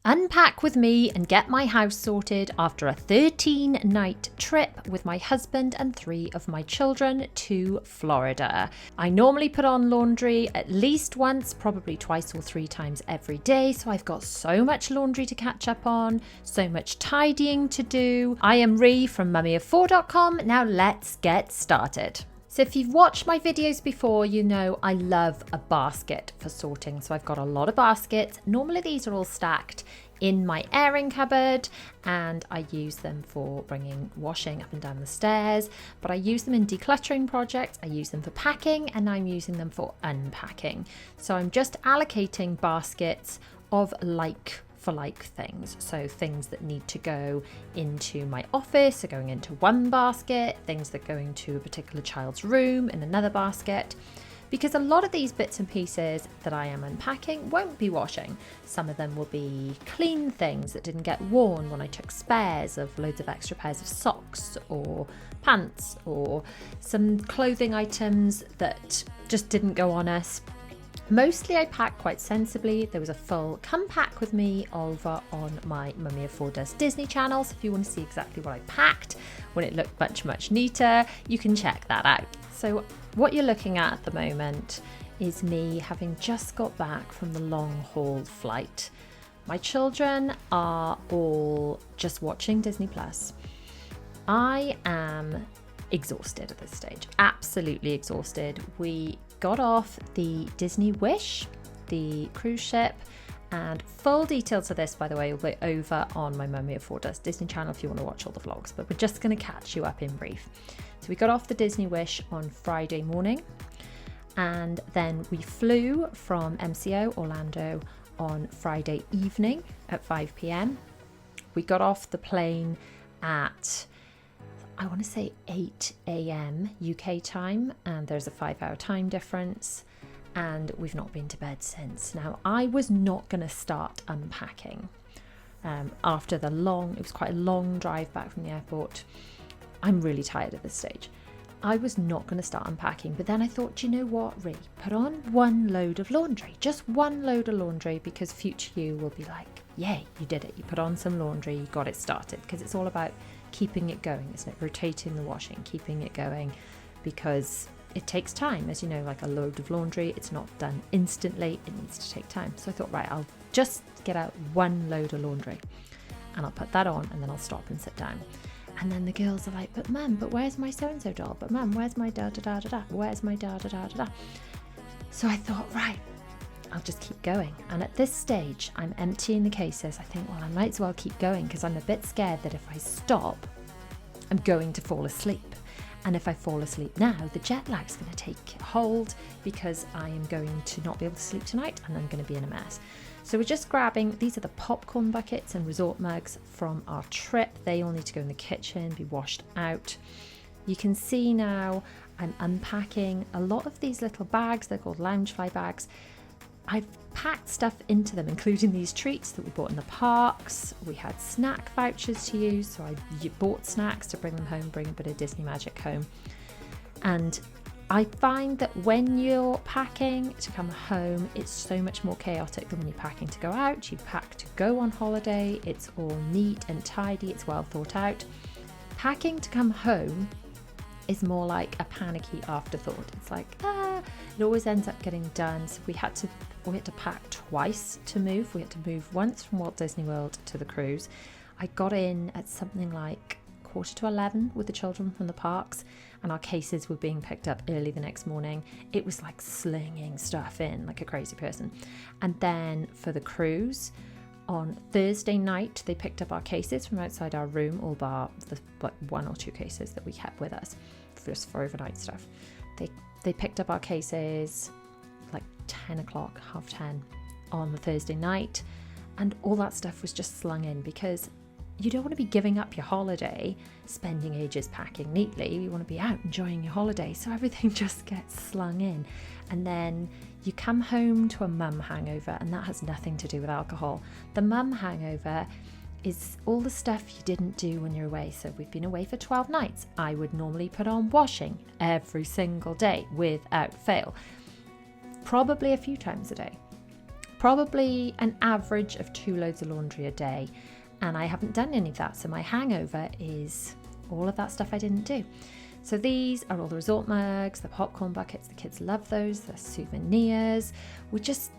Unpack with me and get my house sorted after a 13-night trip with my husband and 3 of my children to Florida. I normally put on laundry at least once, probably twice or 3 times every day, so I've got so much laundry to catch up on, so much tidying to do. I am Ree from mummyof4.com. Now let's get started. So if you've watched my videos before, you know I love a basket for sorting. So I've got a lot of baskets. Normally these are all stacked in my airing cupboard and I use them for bringing washing up and down the stairs, but I use them in decluttering projects, I use them for packing, and I'm using them for unpacking. So I'm just allocating baskets of like for like things. So things that need to go into my office are going into one basket, things that go into a particular child's room in another basket, because a lot of these bits and pieces that I am unpacking won't be washing. Some of them will be clean things that didn't get worn when I took spares of loads of extra pairs of socks or pants, or some clothing items that just didn't go on us. Mostly I pack quite sensibly. There was a full come pack with me over on my Mummy of 4 Does Disney channel, so if you want to see exactly what I packed when it looked much neater, you can check that out. So what you're looking at the moment is me having just got back from the long haul flight. My children are all just watching Disney Plus. I am exhausted at this stage, absolutely exhausted. We got off the Disney Wish, the cruise ship, and full details of this, by the way, will be over on my Mummy of 4 Does Disney channel if you want to watch all the vlogs, but we're just going to catch you up in brief. So we got off the Disney Wish on Friday morning, and then we flew from MCO Orlando on Friday evening at 5 p.m. We got off the plane at, I want to say 8 a.m. UK time, and there's a 5-hour time difference, and we've not been to bed since. Now, I was not going to start unpacking after it was quite a long drive back from the airport. I'm really tired at this stage. I was not going to start unpacking, but then I thought, you know what, Ree, put on one load of laundry, just one load of laundry, because future you will be like, yay, you did it. You put on some laundry, you got it started, because it's all about keeping it going, isn't it? Rotating the washing, keeping it going, because it takes time. As you know, like a load of laundry, it's not done instantly, it needs to take time. So I thought, right, I'll just get out one load of laundry and I'll put that on, and then I'll stop and sit down. And then the girls are like, but mum, but where's my so-and-so doll? But mum, where's my da-da-da-da-da? Where's my da-da-da-da-da? So I thought, right, I'll just keep going. And at this stage, I'm emptying the cases. I think, well, I might as well keep going, because I'm a bit scared that if I stop, I'm going to fall asleep. And if I fall asleep now, the jet lag's going to take hold, because I am going to not be able to sleep tonight and I'm going to be in a mess. So we're just grabbing, these are the popcorn buckets and resort mugs from our trip. They all need to go in the kitchen, be washed out. You can see now I'm unpacking a lot of these little bags. They're called Loungefly bags. I've packed stuff into them, including these treats that we bought in the parks. We had snack vouchers to use, so I bought snacks to bring them home, bring a bit of Disney magic home. And I find that when you're packing to come home, it's so much more chaotic than when you're packing to go out. You pack to go on holiday, it's all neat and tidy, it's well thought out. Packing to come home is more like a panicky afterthought. It's like, it always ends up getting done. So we had to pack twice to move. We had to move once from Walt Disney World to the cruise. I got in at something like 10:45 with the children from the parks, and our cases were being picked up early the next morning. It was like slinging stuff in like a crazy person. And then for the cruise, on Thursday night, they picked up our cases from outside our room, all bar the 1 or 2 cases that we kept with us just for overnight stuff. They picked up our cases like 10 o'clock, 10:30 on the Thursday night, and all that stuff was just slung in, because you don't want to be giving up your holiday, spending ages packing neatly. You want to be out enjoying your holiday, so everything just gets slung in. And then you come home to a mum hangover, and that has nothing to do with alcohol. The mum hangover is all the stuff you didn't do when you're away. So we've been away for 12 nights. I would normally put on washing every single day without fail, probably a few times a day. probably an average of 2 loads of laundry a day. And I haven't done any of that. So my hangover is all of that stuff I didn't do. So these are all the resort mugs, the popcorn buckets. The kids love those. The souvenirs. We're just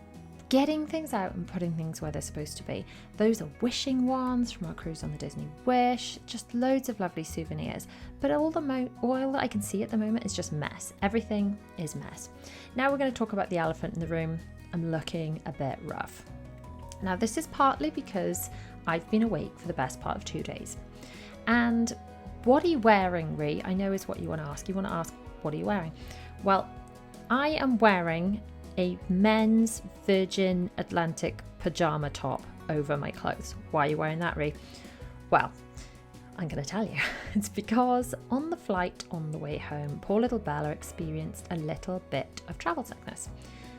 getting things out and putting things where they're supposed to be. Those are wishing wands from our cruise on the Disney Wish. Just loads of lovely souvenirs. But all that I can see at the moment is just mess. Everything is mess. Now we're going to talk about the elephant in the room. I'm looking a bit rough. Now this is partly because I've been awake for the best part of 2 days. And what are you wearing, Ree? I know is what you want to ask. You want to ask, what are you wearing? Well, I am wearing a men's Virgin Atlantic pajama top over my clothes. Why are you wearing that, Ree? Well, I'm going to tell you. It's because on the flight on the way home, poor little Bella experienced a little bit of travel sickness.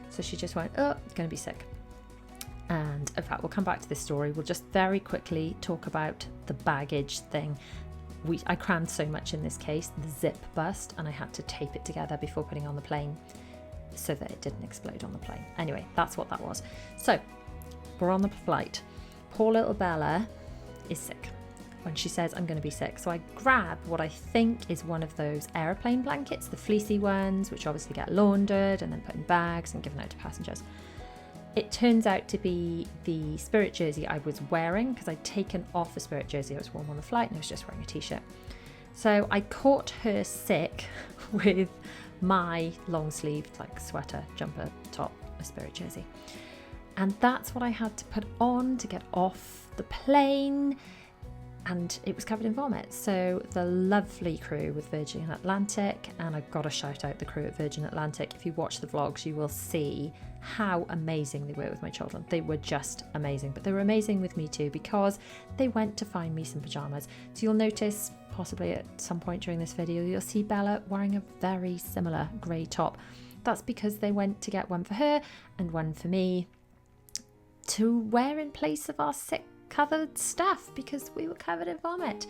So she just went, oh, going to be sick. And in fact, we'll come back to this story. We'll just very quickly talk about the baggage thing. I crammed so much in this case, the zip burst, and I had to tape it together before putting it on the plane so that it didn't explode on the plane. Anyway, that's what that was. So we're on the flight. Poor little Bella is sick. When she says, I'm going to be sick. So I grab what I think is one of those aeroplane blankets, the fleecy ones, which obviously get laundered and then put in bags and given out to passengers. It turns out to be the Spirit jersey I was wearing, because I'd taken off the Spirit jersey I was warm on the flight and I was just wearing a t-shirt. So I caught her sick with my long sleeved sweater, jumper, top, a Spirit jersey. And that's what I had to put on to get off the plane. And it was covered in vomit. So the lovely crew with Virgin Atlantic, and I've got to shout out the crew at Virgin Atlantic. If you watch the vlogs, you will see how amazing they were with my children. They were just amazing, but they were amazing with me too, because they went to find me some pajamas. So you'll notice possibly at some point during this video, you'll see Bella wearing a very similar grey top. That's because they went to get one for her and one for me to wear in place of our sick covered stuff, because we were covered in vomit.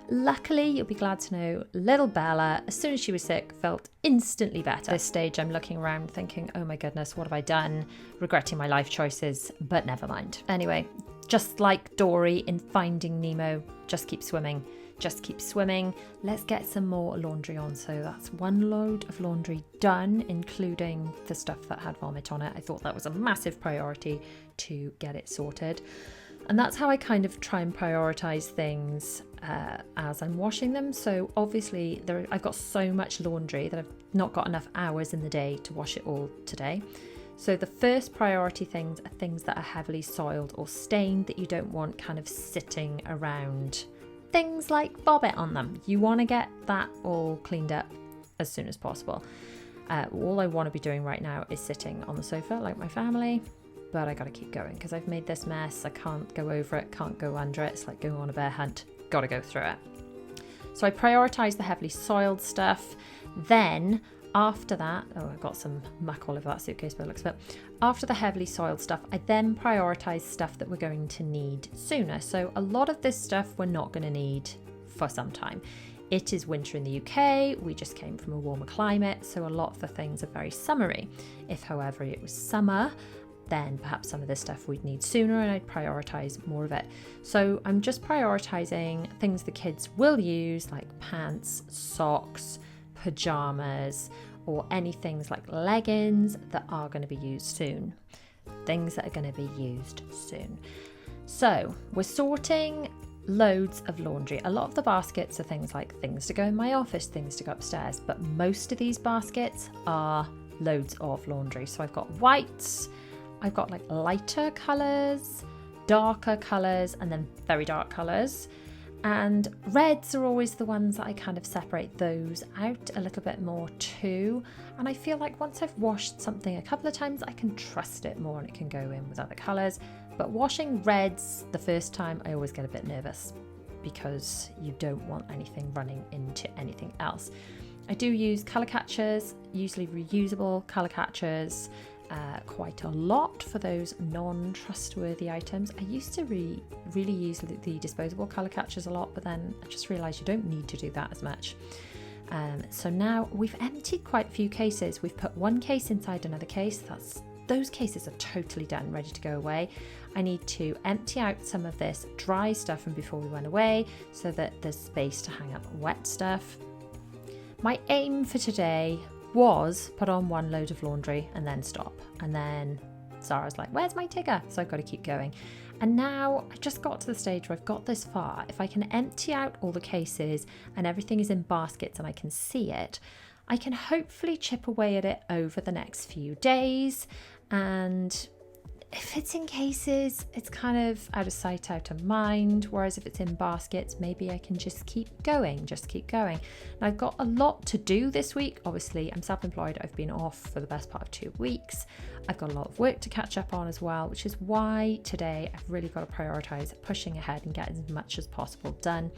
Luckily, you'll be glad to know, little Bella, as soon as she was sick, felt instantly better. At this stage, I'm looking around thinking, oh my goodness, what have I done? Regretting my life choices, but never mind. Anyway, just like Dory in Finding Nemo, just keep swimming. Just keep swimming. Let's get some more laundry on. So that's 1 load of laundry done, including the stuff that had vomit on it. I thought that was a massive priority to get it sorted. And that's how I kind of try and prioritize things as I'm washing them. So obviously I've got so much laundry that I've not got enough hours in the day to wash it all today. So the first priority things are things that are heavily soiled or stained that you don't want kind of sitting around. Things like vomit on them. You want to get that all cleaned up as soon as possible. All I want to be doing right now is sitting on the sofa like my family. But I got to keep going because I've made this mess. I can't go over it, can't go under it. It's like going on a bear hunt. Got to go through it. So I prioritize the heavily soiled stuff. Then after that, I've got some muck all over that suitcase by the looks of it. After the heavily soiled stuff, I then prioritize stuff that we're going to need sooner. So a lot of this stuff we're not going to need for some time. It is winter in the UK. We just came from a warmer climate. So a lot of the things are very summery. If, however, it was summer, then perhaps some of this stuff we'd need sooner and I'd prioritize more of it. So I'm just prioritizing things the kids will use, like pants, socks, pajamas, or any things like leggings that are going to be used soon. Things that are going to be used soon. So we're sorting loads of laundry. A lot of the baskets are things like things to go in my office, things to go upstairs, but most of these baskets are loads of laundry. So I've got whites, I've got like lighter colours, darker colours, and then very dark colours. And reds are always the ones that I kind of separate those out a little bit more too. And I feel like once I've washed something a couple of times, I can trust it more and it can go in with other colours. But washing reds the first time, I always get a bit nervous because you don't want anything running into anything else. I do use colour catchers, usually reusable colour catchers, quite a lot for those non-trustworthy items. I used to really use the disposable colour catchers a lot, but then I just realised you don't need to do that as much. So now we've emptied quite a few cases. We've put one case inside another case. That's those cases are totally done, ready to go away. I need to empty out some of this dry stuff from before we went away so that there's space to hang up wet stuff. My aim for today was put on one load of laundry and then stop. And then Zara's like, where's my Tigger? So I've got to keep going. And now I just got to the stage where I've got this far. If I can empty out all the cases and everything is in baskets and I can see it, I can hopefully chip away at it over the next few days. And if it's in cases, it's kind of out of sight, out of mind. Whereas if it's in baskets, maybe I can just keep going. And I've got a lot to do this week. Obviously, I'm self-employed. I've been off for the best part of 2 weeks. I've got a lot of work to catch up on as well, which is why today I've really got to prioritize pushing ahead and get as much as possible done.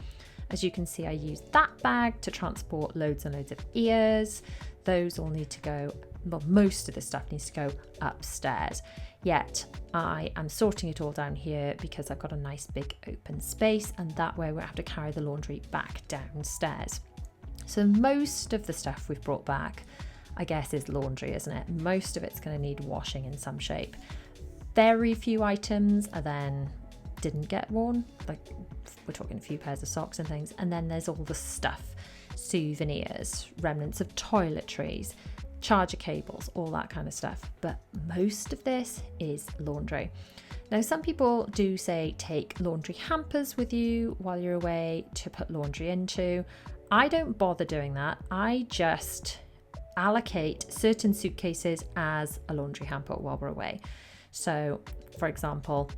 As you can see, I used that bag to transport loads and loads of ears. Those all need to go, well, most of the stuff needs to go upstairs. Yet I am sorting it all down here because I've got a nice big open space, and that way we have to carry the laundry back downstairs. So most of the stuff we've brought back, I guess, is laundry, isn't it? Most of it's going to need washing in some shape. Very few items are then didn't get worn, like we're talking a few pairs of socks and things. And then there's all the stuff, souvenirs, remnants of toiletries, charger cables, all that kind of stuff. But most of this is laundry. Now, some people do say take laundry hampers with you while you're away to put laundry into. I don't bother doing that. I just allocate certain suitcases as a laundry hamper while we're away. So, for example,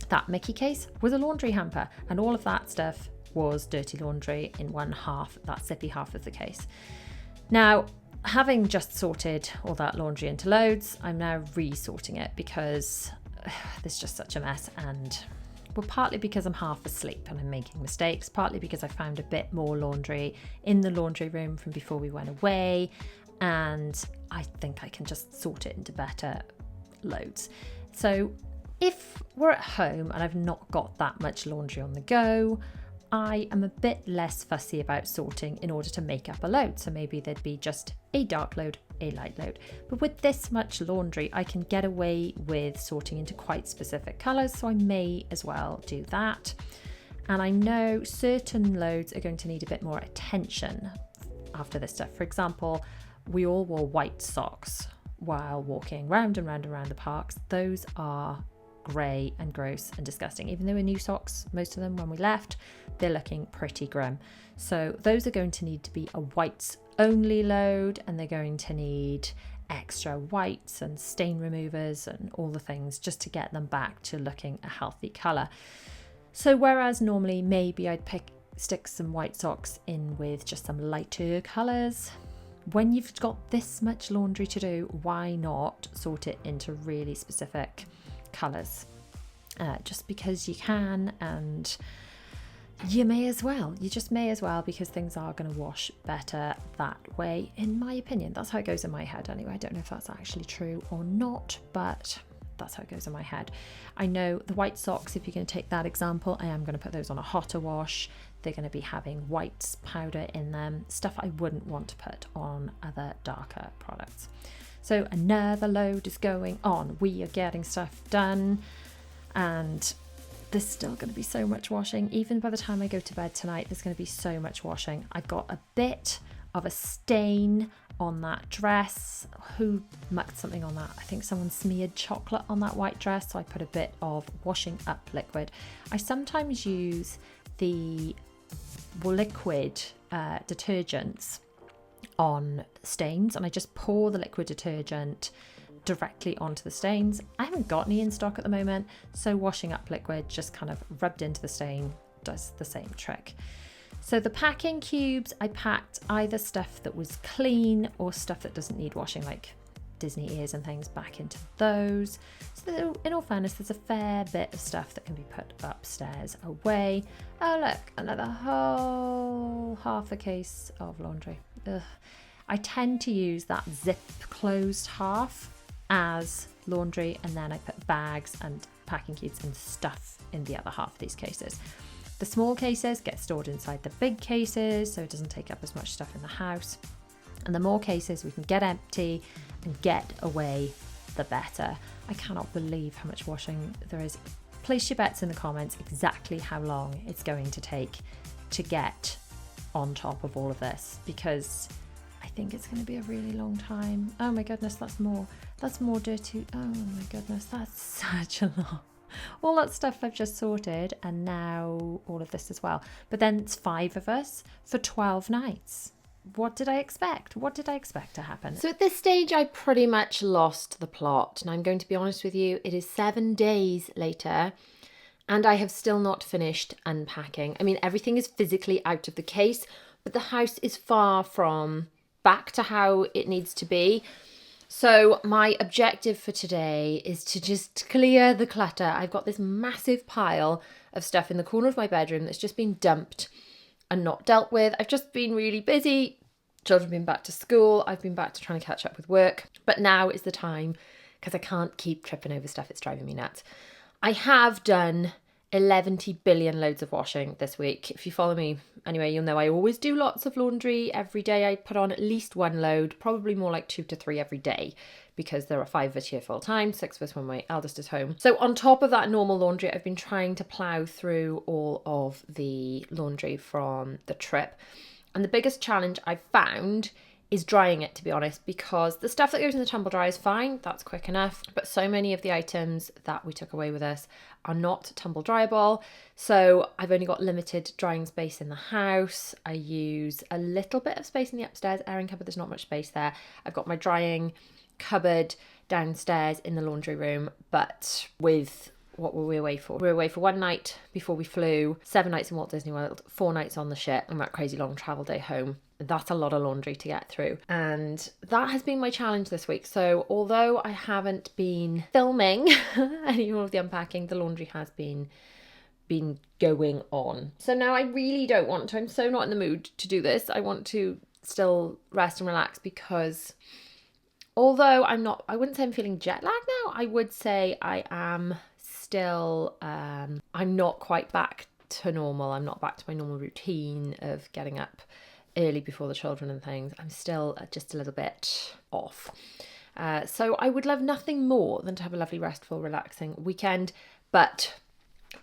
that Mickey case was a laundry hamper, and all of that stuff was dirty laundry in one half, that zippy half of the case. Now, having just sorted all that laundry into loads, I'm now resorting it because there's just such a mess. And well, partly because I'm half asleep and I'm making mistakes, partly because I found a bit more laundry in the laundry room from before we went away, and I think I can just sort it into better loads. So if we're at home and I've not got that much laundry on the go, I am a bit less fussy about sorting in order to make up a load. So maybe there'd be just a dark load, a light load. But with this much laundry, I can get away with sorting into quite specific colours, so I may as well do that. And I know certain loads are going to need a bit more attention after this stuff. For example, we all wore white socks while walking round and round and round the parks. Those are grey and gross and disgusting. Even though they're new socks, most of them when we left, they're looking pretty grim. So those are going to need to be a whites only load, and they're going to need extra whites and stain removers and all the things just to get them back to looking a healthy colour. So whereas normally maybe I'd stick some white socks in with just some lighter colours, when you've got this much laundry to do, why not sort it into really specific colours? Just because you can, and you just may as well, because things are going to wash better that way, in my opinion. That's how it goes in my head anyway. I don't know if that's actually true or not, but that's how it goes in my head. I know the white socks, if you're going to take that example, I am going to put those on a hotter wash. They're going to be having white powder in them, stuff I wouldn't want to put on other darker products. So another load is going on. We are getting stuff done, and there's still going to be so much washing. Even by the time I go to bed tonight, there's going to be so much washing. I've got a bit of a stain on that dress. Who mucked something on that? I think someone smeared chocolate on that white dress, so I put a bit of washing up liquid. I sometimes use the liquid detergents on stains, and I just pour the liquid detergent directly onto the stains. I haven't got any in stock at the moment, so washing up liquid just kind of rubbed into the stain does the same trick. So the packing cubes, I packed either stuff that was clean or stuff that doesn't need washing, like Disney ears and things, back into those. So in all fairness, there's a fair bit of stuff that can be put upstairs away. Oh look, another whole half a case of laundry. Ugh. I tend to use that zip closed half as laundry, and then I put bags and packing cubes and stuff in the other half of these cases. The small cases get stored inside the big cases, so it doesn't take up as much stuff in the house. And the more cases we can get empty and get away, the better. I cannot believe how much washing there is. Place your bets in the comments exactly how long it's going to take to get on top of all of this, because I think it's going to be a really long time. Oh my goodness, that's more dirty. Oh my goodness, that's such a lot. All that stuff I've just sorted, and now all of this as well. But then it's 5 of us for 12 nights. What did I expect? What did I expect to happen? So at this stage, I pretty much lost the plot. And I'm going to be honest with you, it is 7 days later, and I have still not finished unpacking. I mean, everything is physically out of the case, but the house is far from back to how it needs to be. So my objective for today is to just clear the clutter. I've got this massive pile of stuff in the corner of my bedroom that's just been dumped and not dealt with. I've just been really busy. Children have been back to school. I've been back to trying to catch up with work. But now is the time, because I can't keep tripping over stuff. It's driving me nuts. I have done 11 billion loads of washing this week. If you follow me anyway, you'll know I always do lots of laundry every day. I put on at least 1 load, probably more like 2 to 3 every day, because there are 5 of us here full time, 6 of us when my eldest is home. So on top of that normal laundry, I've been trying to plough through all of the laundry from the trip. And the biggest challenge I've found is drying it, to be honest, because the stuff that goes in the tumble dryer is fine, that's quick enough, but so many of the items that we took away with us are not tumble dryable, so I've only got limited drying space in the house. I use a little bit of space in the upstairs airing cupboard, there's not much space there. I've got my drying cupboard downstairs in the laundry room, but with what were we away for? We were away for 1 night before we flew, 7 nights in Walt Disney World, 4 nights on the ship, and that crazy long travel day home. That's a lot of laundry to get through. And that has been my challenge this week. So although I haven't been filming any more of the unpacking, the laundry has been going on. So now I really don't want to. I'm so not in the mood to do this. I want to still rest and relax, because although I wouldn't say I'm feeling jet lag now. I would say I am still, I'm not quite back to normal. I'm not back to my normal routine of getting up early before the children and things. I'm still just a little bit off. So I would love nothing more than to have a lovely, restful, relaxing weekend, but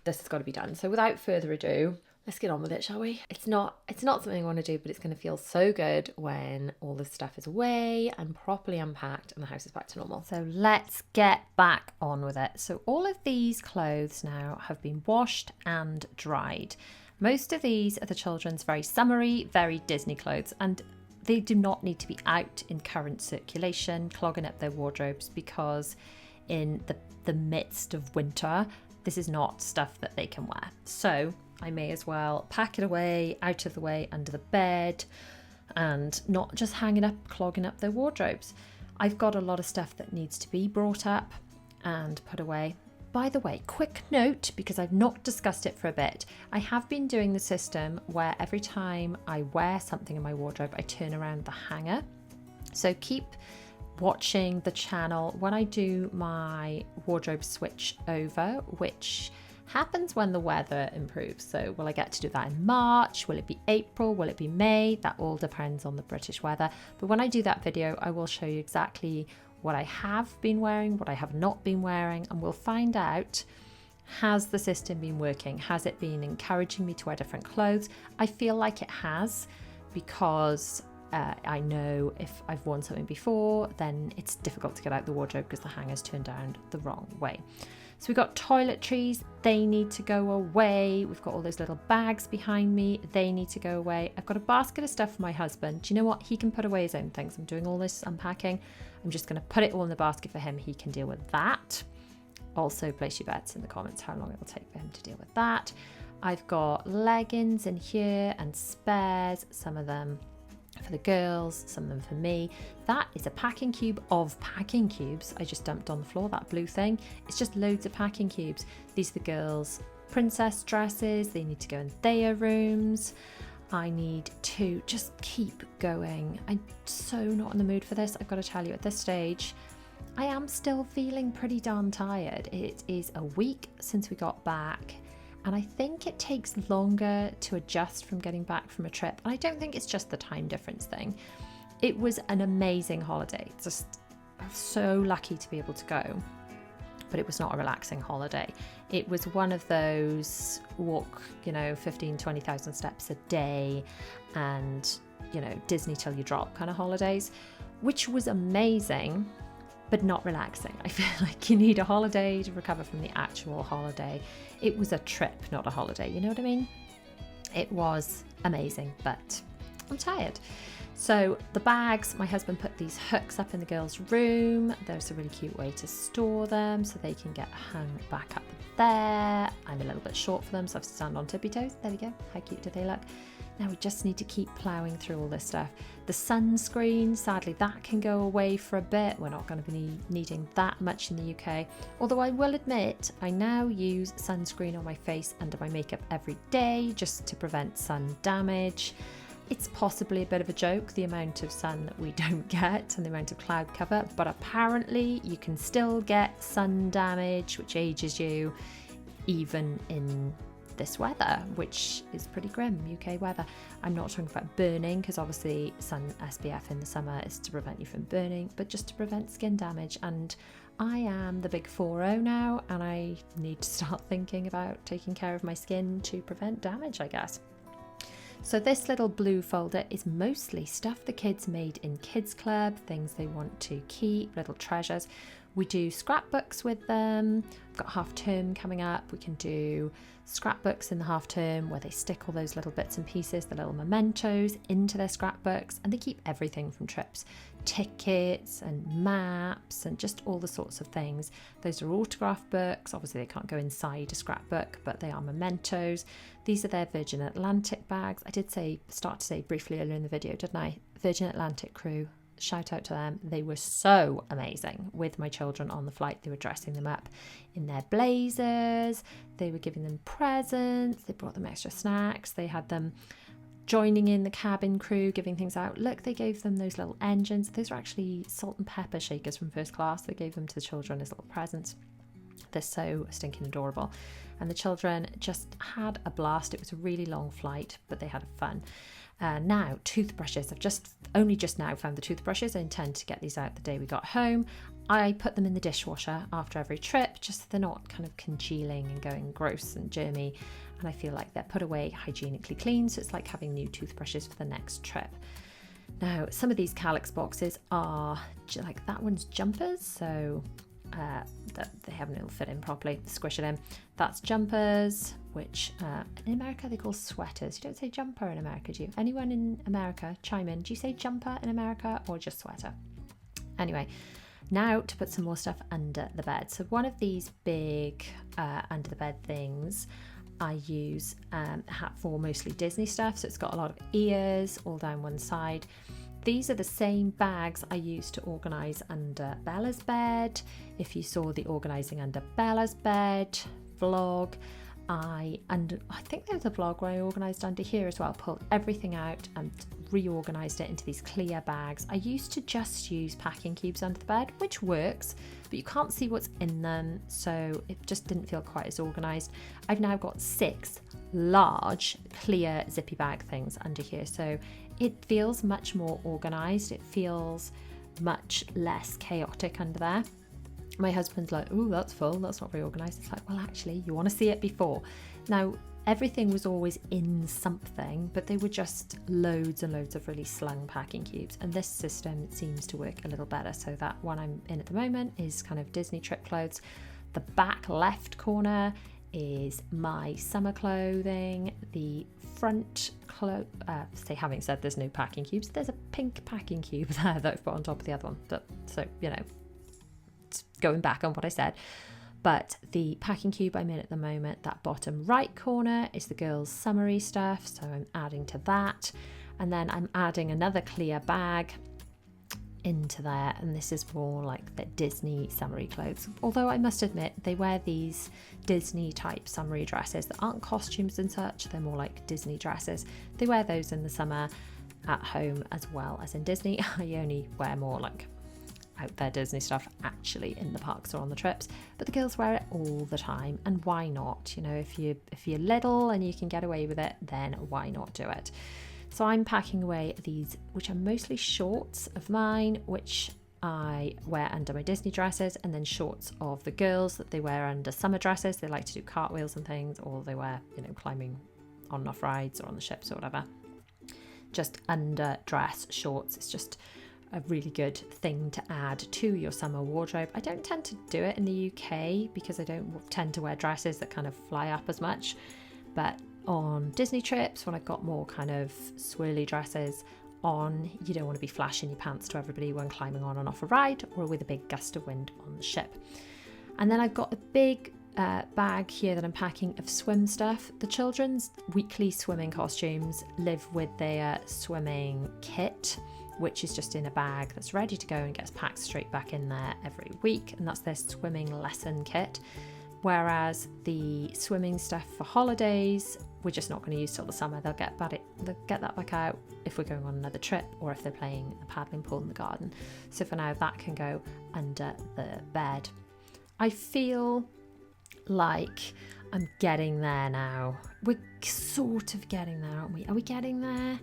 this has got to be done. So without further ado, let's get on with it, shall we? It's not something I want to do, but it's going to feel so good when all this stuff is away and properly unpacked and the house is back to normal. So let's get back on with it. So all of these clothes now have been washed and dried. Most of these are the children's very summery, very Disney clothes, and they do not need to be out in current circulation, clogging up their wardrobes, because in the midst of winter, this is not stuff that they can wear. So I may as well pack it away, out of the way, under the bed, and not just hanging up, clogging up their wardrobes. I've got a lot of stuff that needs to be brought up and put away. By the way, quick note, because I've not discussed it for a bit, I have been doing the system where every time I wear something in my wardrobe, I turn around the hanger. So keep watching the channel when I do my wardrobe switch over, which happens when the weather improves. So will I get to do that in March? Will it be April? Will it be May? That all depends on the British weather. But when I do that video, I will show you exactly what I have been wearing, what I have not been wearing, and we'll find out, has the system been working? Has it been encouraging me to wear different clothes? I feel like it has, because I know if I've worn something before, then it's difficult to get out the wardrobe because the hanger's turned down the wrong way. So we've got toiletries, they need to go away. We've got all those little bags behind me, they need to go away. I've got a basket of stuff for my husband. Do you know what? He can put away his own things. I'm doing all this unpacking. I'm just going to put it all in the basket for him. He can deal with that. Also, place your bets in the comments how long it will take for him to deal with that. I've got leggings in here and spares, some of them for the girls, some of them for me. That is a packing cube of packing cubes I just dumped on the floor, that blue thing. It's just loads of packing cubes. These are the girls' princess dresses. They need to go in their rooms. I need to just keep going. I'm so not in the mood for this. I've got to tell you, at this stage, I am still feeling pretty darn tired. It is a week since we got back, and I think it takes longer to adjust from getting back from a trip. And I don't think it's just the time difference thing. It was an amazing holiday. Just so lucky to be able to go, but it was not a relaxing holiday. It was one of those walk, 15, 20,000 steps a day and, Disney till you drop kind of holidays, which was amazing, but not relaxing. I feel like you need a holiday to recover from the actual holiday. It was a trip, not a holiday. You know what I mean? It was amazing, but I'm tired. So the bags, my husband put these hooks up in the girls' room. There's a really cute way to store them so they can get hung back up there. I'm a little bit short for them, so I have to stand on tippy toes. There we go. How cute do they look? Now we just need to keep ploughing through all this stuff. The sunscreen, sadly, that can go away for a bit. We're not going to be needing that much in the UK. Although I will admit, I now use sunscreen on my face under my makeup every day just to prevent sun damage. It's possibly a bit of a joke, the amount of sun that we don't get and the amount of cloud cover, but apparently you can still get sun damage, which ages you, even in this weather, which is pretty grim, UK weather. I'm not talking about burning, because obviously sun SPF in the summer is to prevent you from burning, but just to prevent skin damage. And I am the big 4-0 now, and I need to start thinking about taking care of my skin to prevent damage, I guess. So this little blue folder is mostly stuff the kids made in Kids Club, things they want to keep, little treasures. We do scrapbooks with them. We've got half term coming up. We can do scrapbooks in the half term where they stick all those little bits and pieces, the little mementos, into their scrapbooks, and they keep everything from trips, tickets and maps and just all the sorts of things. Those are autograph books. Obviously they can't go inside a scrapbook, but they are mementos. These are their Virgin Atlantic bags. I did start to say briefly earlier in the video, didn't I? Virgin Atlantic crew. Shout out to them. They were so amazing with my children on the flight. They were dressing them up in their blazers. They were giving them presents. They brought them extra snacks. They had them joining in the cabin crew, giving things out. Look, they gave them those little engines. Those are actually salt and pepper shakers from first class. They gave them to the children as little presents. They're so stinking adorable. And the children just had a blast. It was a really long flight, but they had fun. Now, toothbrushes. I've only just now found the toothbrushes. I intend to get these out the day we got home. I put them in the dishwasher after every trip, just so they're not kind of congealing and going gross and germy. And I feel like they're put away hygienically clean, so it's like having new toothbrushes for the next trip. Now, some of these Calyx boxes are like that one's jumpers, so that they haven't fit in properly. Squish it in. That's jumpers, which in America they call sweaters. You don't say jumper in America, do you? Anyone in America, chime in. Do you say jumper in America or just sweater? Anyway, now to put some more stuff under the bed. So one of these big under the bed things I use for mostly Disney stuff. So it's got a lot of ears all down one side. These are the same bags I used to organise under Bella's bed. If you saw the organising under Bella's bed vlog, I think there's a vlog where I organised under here as well, pulled everything out and reorganised it into these clear bags. I used to just use packing cubes under the bed, which works, but you can't see what's in them, so it just didn't feel quite as organised. I've now got 6 large clear zippy bag things under here, so it feels much more organised. It feels much less chaotic under there. My husband's like, oh, that's full, that's not very organised. It's like, well, actually, you want to see it before. Now, everything was always in something, but they were just loads and loads of really slung packing cubes. And this system seems to work a little better. So that one I'm in at the moment is kind of Disney trip clothes. The back left corner is my summer clothing. The front having said there's no packing cubes, there's a pink packing cube there that I've put on top of the other one. But so, it's going back on what I said. But the packing cube I'm in at the moment, that bottom right corner is the girls' summery stuff. So I'm adding to that. And then I'm adding another clear bag into there, and this is more like the Disney summery clothes. Although I must admit, they wear these Disney type summery dresses that aren't costumes and such, they're more like Disney dresses. They wear those in the summer at home as well as in Disney. I only wear more like out there Disney stuff actually in the parks or on the trips, but the girls wear it all the time, and why not? If you're little and you can get away with it, then why not do it? So I'm packing away these, which are mostly shorts of mine, which I wear under my Disney dresses, and then shorts of the girls that they wear under summer dresses. They like to do cartwheels and things, or they wear, climbing on and off rides or on the ships or whatever. Just under dress shorts. It's just a really good thing to add to your summer wardrobe. I don't tend to do it in the UK because I don't tend to wear dresses that kind of fly up as much. But on Disney trips, when I've got more kind of swirly dresses on, you don't want to be flashing your pants to everybody when climbing on and off a ride or with a big gust of wind on the ship. And then I've got a big bag here that I'm packing of swim stuff. The children's weekly swimming costumes live with their swimming kit, which is just in a bag that's ready to go and gets packed straight back in there every week, and that's their swimming lesson kit. Whereas the swimming stuff for holidays, we're just not going to use till the summer. They'll get that back out if we're going on another trip or if they're playing the paddling pool in the garden. So for now, that can go under the bed. I feel like I'm getting there now. We're sort of getting there, aren't we? Are we getting there?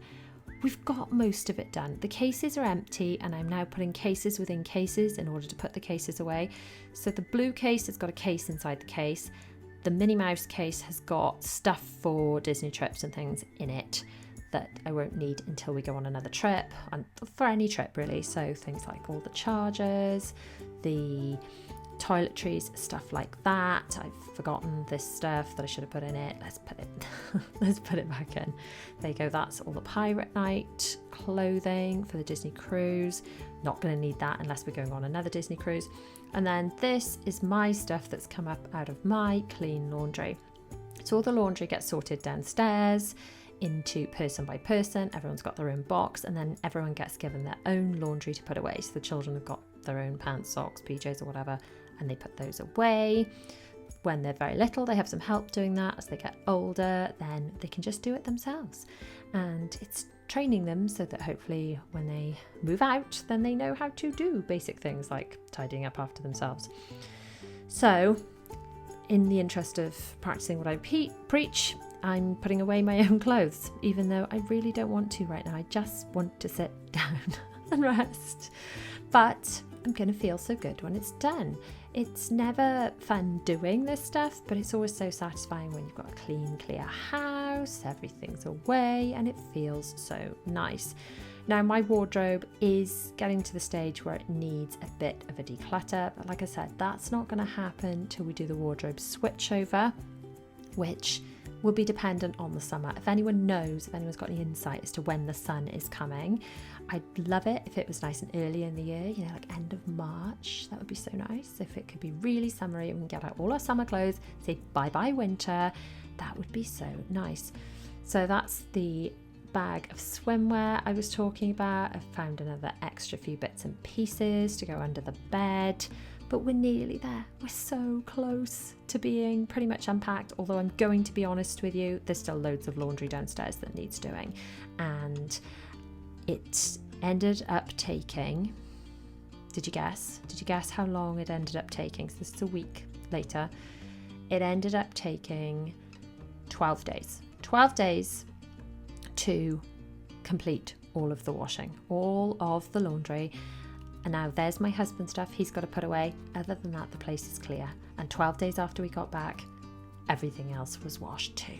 We've got most of it done. The cases are empty, and I'm now putting cases within cases in order to put the cases away. So the blue case has got a case inside the case. The Minnie Mouse case has got stuff for Disney trips and things in it that I won't need until we go on another trip, and for any trip really. So things like all the chargers, the toiletries, stuff like that. I've forgotten this stuff that I should have put in it. Let's put it back in. There you go. That's all the pirate night clothing for the Disney cruise. Not going to need that unless we're going on another Disney cruise. And then this is my stuff that's come up out of my clean laundry. So all the laundry gets sorted downstairs into person by person. Everyone's got their own box, and then everyone gets given their own laundry to put away. So the children have got their own pants, socks, PJs or whatever, and they put those away. When they're very little, they have some help doing that. As they get older, then they can just do it themselves. And it's training them so that hopefully when they move out, then they know how to do basic things like tidying up after themselves. So in the interest of practicing what I preach, I'm putting away my own clothes, even though I really don't want to right now. I just want to sit down and rest. But I'm going to feel so good when it's done. It's never fun doing this stuff, but it's always so satisfying when you've got a clean, clear house, everything's away, and it feels so nice. Now, my wardrobe is getting to the stage where it needs a bit of a declutter, but like I said, that's not going to happen till we do the wardrobe switchover, which will be dependent on the summer. If anyone knows, if anyone's got any insight as to when the sun is coming, I'd love it if it was nice and early in the year, like end of March. That would be so nice. If it could be really summery and we can get out all our summer clothes, say bye-bye winter, that would be so nice. So that's the bag of swimwear I was talking about. I've found another extra few bits and pieces to go under the bed. But we're nearly there. We're so close to being pretty much unpacked, although I'm going to be honest with you, there's still loads of laundry downstairs that needs doing. And it ended up taking, did you guess? Did you guess how long it ended up taking? So this is a week later. It ended up taking 12 days. 12 days to complete all of the washing, all of the laundry. And now there's my husband's stuff he's got to put away. Other than that, the place is clear. And 12 days after we got back, everything else was washed too.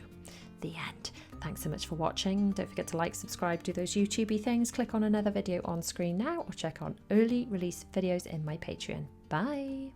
The end. Thanks so much for watching. Don't forget to like, subscribe, do those YouTubey things. Click on another video on screen now or check on early release videos in my Patreon. Bye.